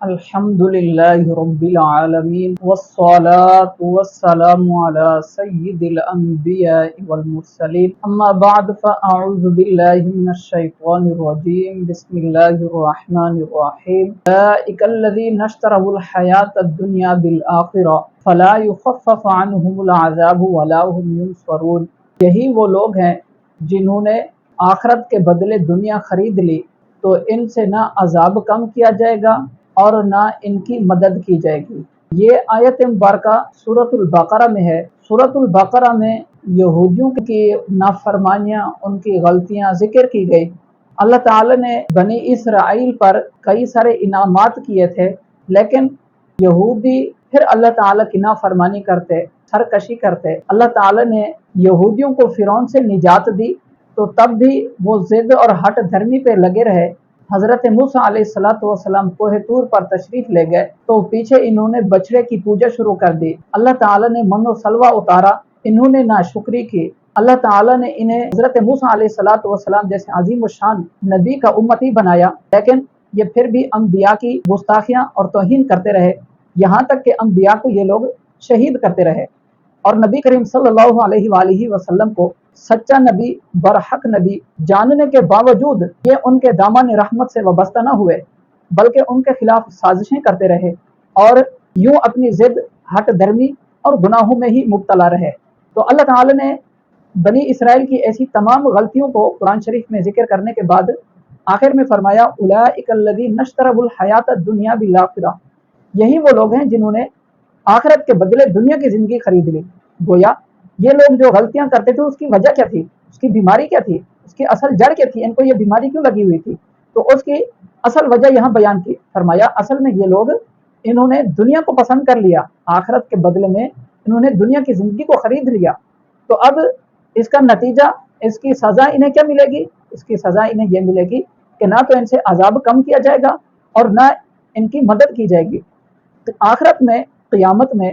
الحمدللہ رب العالمین والصلاة والسلام علی سید الانبیاء والمرسلین اما بعد فاعوذ باللہ من الشیطان الرجیم بسم اللہ الرحمن الرحیم اولئک الذین اشتروا الحیاة الدنیا بالآخرہ فلا یخفف عنہم العذاب ولا هم ینصرون۔ یہی وہ لوگ ہیں جنہوں نے آخرت کے بدلے دنیا خرید لی تو ان سے نہ عذاب کم کیا جائے گا اور نہ ان کی مدد کی جائے گی۔ یہ آیت مبارکہ سورۃ البقرہ میں ہے۔ سورۃ البقرہ میں یہودیوں کی نافرمانیاں، ان کی غلطیاں ذکر کی گئی۔ اللہ تعالی نے بنی اسرائیل پر کئی سارے انعامات کیے تھے، لیکن یہودی پھر اللہ تعالی کی نافرمانی کرتے، سرکشی کرتے۔ اللہ تعالی نے یہودیوں کو فرعون سے نجات دی تو تب بھی وہ ضد اور ہٹ دھرمی پہ لگے رہے۔ حضرت موسیٰ علیہ السلام کوہ طور پر تشریف لے گئے تو پیچھے انہوں نے بچڑے کی پوجا شروع کر دی۔ اللہ تعالی نے من و سلوہ اتارا، انہوں نے ناشکری کی۔ اللہ تعالی نے انہیں حضرت موسیٰ علیہ السلام جیسے عظیم الشان نبی کا امتی بنایا، لیکن یہ پھر بھی انبیاء کی گستاخیاں اور توہین کرتے رہے، یہاں تک کہ انبیاء کو یہ لوگ شہید کرتے رہے۔ اور نبی کریم صلی اللہ علیہ وآلہ وسلم کو سچا نبی، برحق نبی جاننے کے باوجود یہ ان کے دامن رحمت سے وابستہ نہ ہوئے، بلکہ ان کے خلاف سازشیں کرتے رہے اور یوں اپنی ضد، ہٹ دھرمی اور گناہوں میں ہی مبتلا رہے۔ تو اللہ تعالی نے بنی اسرائیل کی ایسی تمام غلطیوں کو قرآن شریف میں ذکر کرنے کے بعد آخر میں فرمایا اولئک الذین اشتروا الحیاۃ الدنیا بالآخرہ، یہی وہ لوگ ہیں جنہوں نے آخرت کے بدلے دنیا کی زندگی خرید لی۔ گویا یہ لوگ جو غلطیاں کرتے تھے اس کی وجہ کیا تھی، اس کی بیماری کیا تھی، اس کی اصل جڑ کیا تھی، ان کو یہ بیماری کیوں لگی ہوئی تھی، تو اس کی اصل وجہ یہاں بیان کی۔ فرمایا اصل میں یہ لوگ انہوں نے دنیا کو پسند کر لیا، آخرت کے بدلے میں انہوں نے دنیا کی زندگی کو خرید لیا۔ تو اب اس کا نتیجہ، اس کی سزا انہیں کیا ملے گی؟ اس کی سزا انہیں یہ ملے گی کہ نہ تو ان سے عذاب کم کیا جائے گا اور نہ ان کی مدد کی جائے گی۔ تو آخرت میں، قیامت میں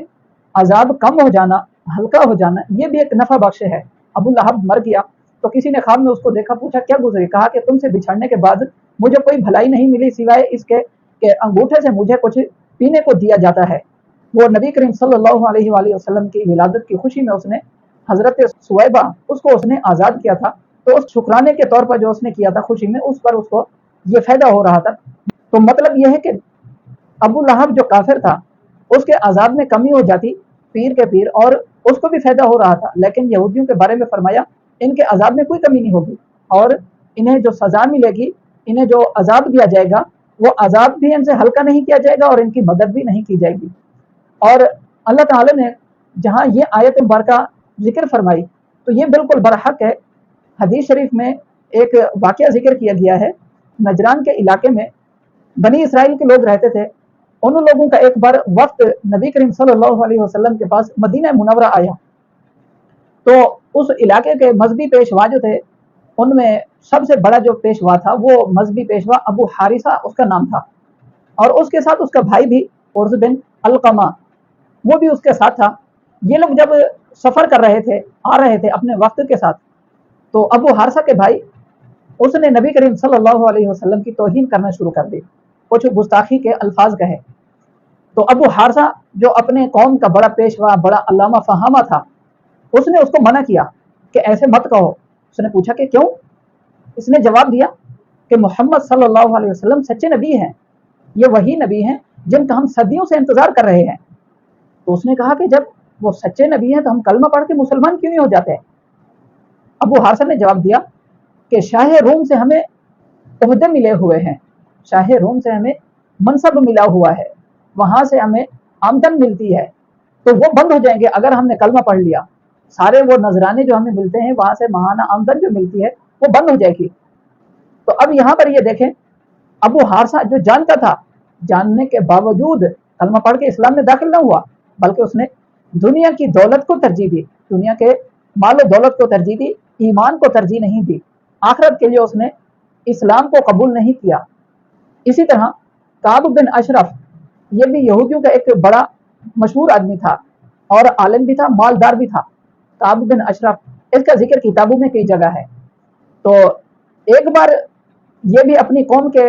عذاب کم ہو جانا، ہلکا ہو جانا، یہ بھی ایک نفع بخش ہے۔ ابو لہب مر گیا تو کسی نے خواب میں اس کو دیکھا، پوچھا کیا گزری؟ کہا کہ تم سے بچھڑنے کے بعد مجھے کوئی بھلائی نہیں ملی سوائے اس کے کہ انگوٹھے سے مجھے کچھ پینے کو دیا جاتا ہے۔ وہ نبی کریم صلی اللہ علیہ وآلہ وسلم کی ولادت کی خوشی میں اس نے حضرت سویبہ اس کو اس نے آزاد کیا تھا، تو اس شکرانے کے طور پر جو اس نے کیا تھا خوشی میں، اس پر اس کو یہ فائدہ ہو رہا تھا۔ تو مطلب یہ ہے کہ ابو لہب جو کافر تھا اس کے عذاب میں کمی ہو جاتی پیر کے پیر، اور اس کو بھی فائدہ ہو رہا تھا، لیکن یہودیوں کے بارے میں فرمایا ان کے عذاب میں کوئی کمی نہیں ہوگی، اور انہیں جو سزا ملے گی، انہیں جو عذاب دیا جائے گا، وہ عذاب بھی ان سے ہلکا نہیں کیا جائے گا اور ان کی مدد بھی نہیں کی جائے گی۔ اور اللہ تعالی نے جہاں یہ آیت مبارکہ ذکر فرمائی تو یہ بالکل برحق ہے۔ حدیث شریف میں ایک واقعہ ذکر کیا گیا ہے، نجران کے علاقے میں بنی اسرائیل کے لوگ رہتے تھے۔ ان لوگوں کا ایک بار وقت نبی کریم صلی اللہ علیہ وسلم کے پاس مدینہ منورہ آیا، تو اس علاقے کے مذہبی پیشوا جو تھے ان میں سب سے بڑا جو پیشوا تھا وہ مذہبی پیشوا ابو حارثہ اس کا نام تھا، اور اس کے ساتھ اس کا بھائی بھی عرض بن علقمہ وہ بھی اس کے ساتھ تھا۔ یہ لوگ جب سفر کر رہے تھے، آ رہے تھے اپنے وقت کے ساتھ، تو ابو حارثہ کے بھائی اس نے نبی کریم صلی اللہ علیہ وسلم کی توہین کرنا شروع کر دی، کچھ گستاخی کے الفاظ کہے۔ تو ابو حارثہ جو اپنے قوم کا بڑا پیشوا، بڑا علامہ فہامہ تھا، اس نے اس کو منع کیا کہ ایسے مت کہو۔ اس نے پوچھا کہ کیوں؟ اس نے جواب دیا کہ محمد صلی اللہ علیہ وسلم سچے نبی ہیں، یہ وہی نبی ہیں جن کا ہم صدیوں سے انتظار کر رہے ہیں۔ تو اس نے کہا کہ جب وہ سچے نبی ہیں تو ہم کلمہ پڑھ کے مسلمان کیوں نہیں ہو جاتے؟ ابو حارثہ نے جواب دیا کہ شاہ روم سے ہمیں عہدے ملے ہوئے ہیں، شاہ روم سے ہمیں منصب ملا ہوا ہے، وہاں سے ہمیں آمدن ملتی ہے، تو وہ بند ہو جائیں گے اگر ہم نے کلمہ پڑھ لیا۔ سارے وہ نذرانے جو ہمیں ملتے ہیں، وہاں سے ماہانہ آمدن جو ملتی ہے وہ بند ہو جائے گی۔ تو اب یہاں پر یہ دیکھیں، ابو حارثہ جو جانتا تھا، جاننے کے باوجود کلمہ پڑھ کے اسلام میں داخل نہ ہوا، بلکہ اس نے دنیا کی دولت کو ترجیح دی، دنیا کے مال و دولت کو ترجیح دی، ایمان کو ترجیح نہیں دی، آخرت کے لیے اس نے اسلام کو قبول نہیں کیا۔ اسی طرح کعب بن اشرف، یہ بھی یہودیوں کا ایک بڑا مشہور آدمی تھا اور عالم بھی تھا، مالدار بھی تھا۔ کعب بن اشرف، اس کا ذکر کتابوں میں کئی جگہ ہے۔ تو ایک بار یہ بھی اپنی قوم کے